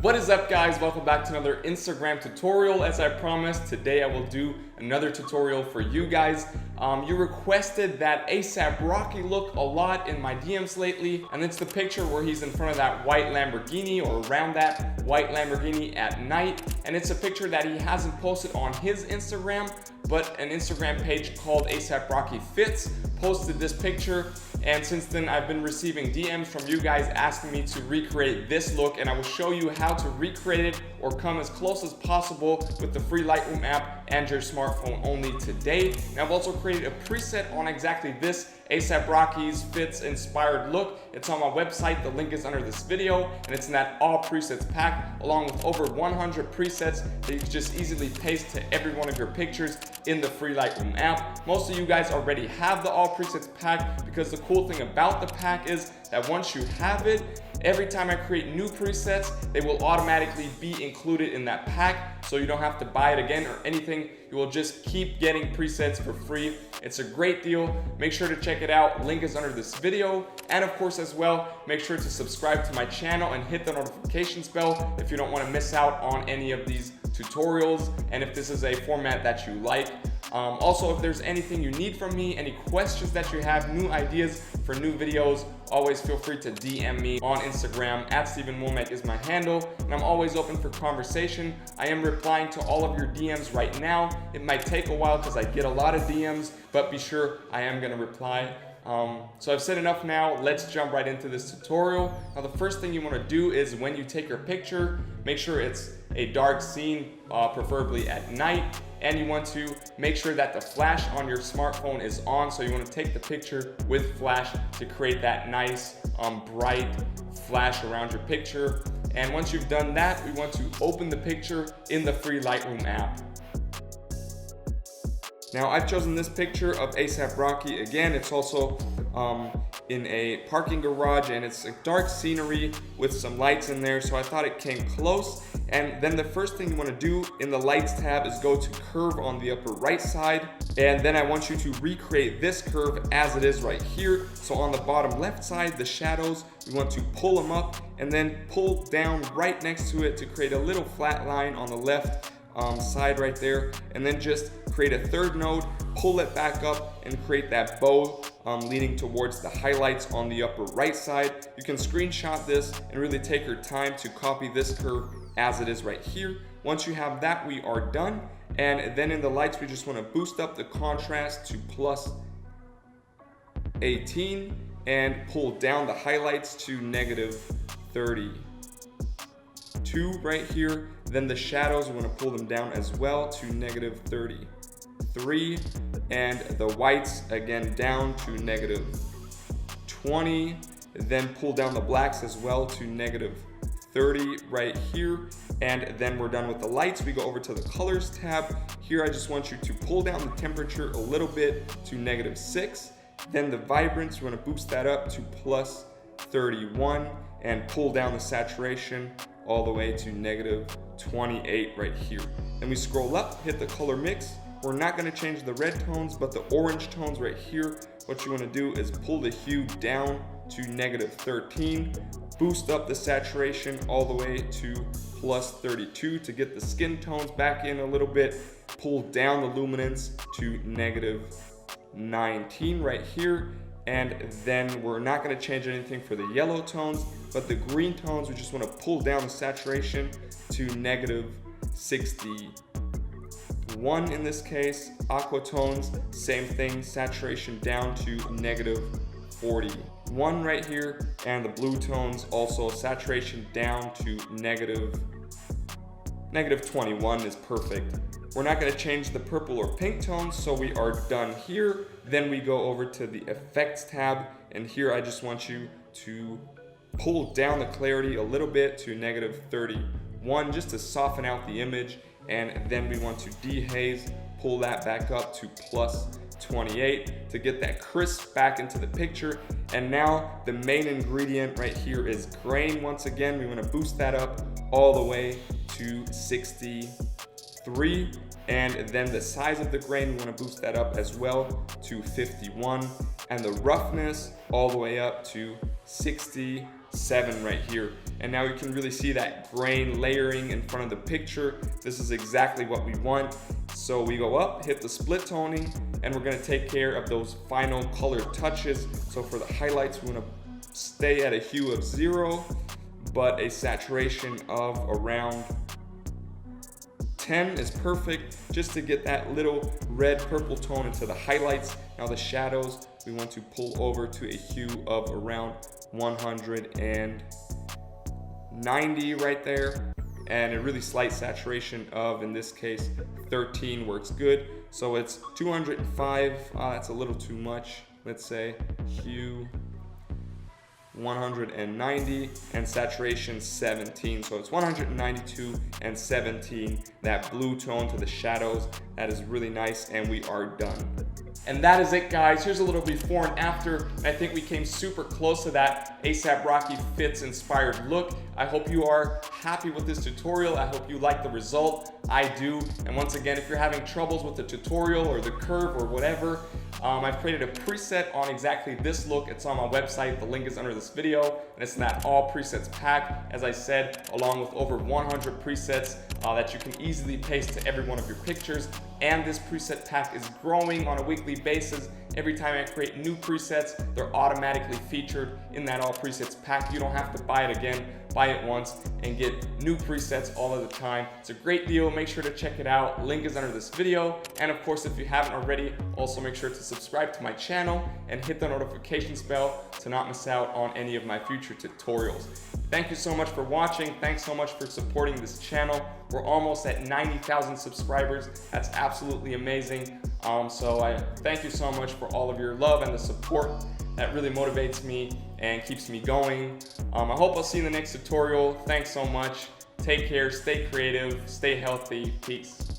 What is up, guys? Welcome back to another Instagram tutorial. As I promised, today I will do another tutorial for you guys. You requested that ASAP Rocky look a lot in my DMs lately, and it's the picture where he's in front of that white Lamborghini or around that white Lamborghini at night. And it's a picture that he hasn't posted on his Instagram, but an Instagram page called ASAP Rocky Fits posted this picture. And since then, I've been receiving DMs from you guys asking me to recreate this look, and I will show you how to recreate it or come as close as possible with the free Lightroom app and your smartphone only today. And I've also created a preset on exactly this ASAP Rocky's Fits inspired look. It's on my website, the link is under this video, and it's in that all presets pack, along with over 100 presets that you can just easily paste to every one of your pictures in the free Lightroom app. Most of you guys already have the all presets pack, because the cool thing about the pack is that once you have it, every time I create new presets, they will automatically be included in that pack, so you don't have to buy it again or anything. You will just keep getting presets for free. It's a great deal. Make sure to check it out. Link is under this video. And of course, as well, make sure to subscribe to my channel and hit the notifications bell if you don't want to miss out on any of these tutorials, and if this is a format that you like. Also, if there's anything you need from me, any questions that you have, new ideas for new videos, always feel free to DM me on Instagram. @Wommack is my handle, and I'm always open for conversation. I am replying to all of your DMs right now. It might take a while because I get a lot of DMs, but be sure I am going to reply. So I've said enough now. Let's jump right into this tutorial. Now, the first thing you want to do is when you take your picture, make sure it's a dark scene, preferably at night, and you want to make sure that the flash on your smartphone is on. So you want to take the picture with flash to create that nice bright flash around your picture. And once you've done that, we want to open the picture in the free Lightroom app. Now, I've chosen this picture of ASAP Rocky. Again, it's also in a parking garage, and it's a dark scenery with some lights in there, so I thought it came close. And then the first thing you want to do in the lights tab is go to curve on the upper right side, and then I want you to recreate this curve as it is right here. So on the bottom left side, the shadows, we want to pull them up and then pull down right next to it to create a little flat line on the left side right there, and then just create a third node, pull it back up, and create that bow leading towards the highlights on the upper right side. You can screenshot this and really take your time to copy this curve as it is right here. Once you have that, we are done. And then in the lights, we just want to boost up the contrast to +18 and pull down the highlights to -32 right here. Then the shadows, we want to pull them down as well to -33, and the whites again down to -20. Then pull down the blacks as well to -30 right here. And then we're done with the lights. We go over to the colors tab. Here I just want you to pull down the temperature a little bit to -6. Then the vibrance, we want to boost that up to +31 and pull down the saturation all the way to -28 right here. Then we scroll up, hit the color mix. We're not going to change the red tones, but the orange tones right here, what you want to do is pull the hue down to -13, boost up the saturation all the way to +32 to get the skin tones back in a little bit, pull down the luminance to -19 right here. And then we're not going to change anything for the yellow tones, but the green tones, we just want to pull down the saturation to -61 in this case. Aqua tones, same thing, saturation down to -41 right here. And the blue tones, also saturation down to -21 is perfect. We're not going to change the purple or pink tones, so we are done here. Then we go over to the effects tab, and here I just want you to pull down the clarity a little bit to -31 just to soften out the image. And then we want to dehaze, pull that back up to +28 to get that crisp back into the picture. And now the main ingredient right here is grain. Once again, we want to boost that up all the way to 63, and then the size of the grain, we want to boost that up as well to 51, and the roughness all the way up to 60 7 right here. And now you can really see that grain layering in front of the picture. This is exactly what we want. So we go up, hit the split toning, and we're gonna take care of those final color touches. So for the highlights, we're gonna stay at a hue of 0, but a saturation of around 10 is perfect, just to get that little red purple tone into the highlights. Now the shadows, we want to pull over to a hue of around 190 right there, and a really slight saturation of, in this case, 13 works good. So it's 205, that's a little too much. Let's say hue 190 and saturation 17. So it's 192 and 17, that blue tone to the shadows. That is really nice, and we are done. And that is it, guys. Here's a little before and after. I think we came super close to that ASAP Rocky Fits inspired look. I hope you are happy with this tutorial. I hope you like the result. I do. And once again, if you're having troubles with the tutorial or the curve or whatever, I've created a preset on exactly this look. It's on my website. The link is under this video, and it's in that all presets pack, as I said, along with over 100 presets that you can easily paste to every one of your pictures. And this preset pack is growing on a weekly basis. Every time I create new presets, they're automatically featured in that all presets pack. You don't have to buy it again. Buy it once and get new presets all of the time. It's a great deal. Make sure to check it out. Link is under this video. And of course, if you haven't already, also make sure to subscribe to my channel and hit the notifications bell to not miss out on any of my future tutorials. Thank you so much for watching. Thanks so much for supporting this channel. We're almost at 90,000 subscribers. That's absolutely amazing. So I thank you so much for all of your love and the support. That really motivates me and keeps me going. I hope I'll see you in the next tutorial. Thanks so much. Take care, stay creative, stay healthy. Peace.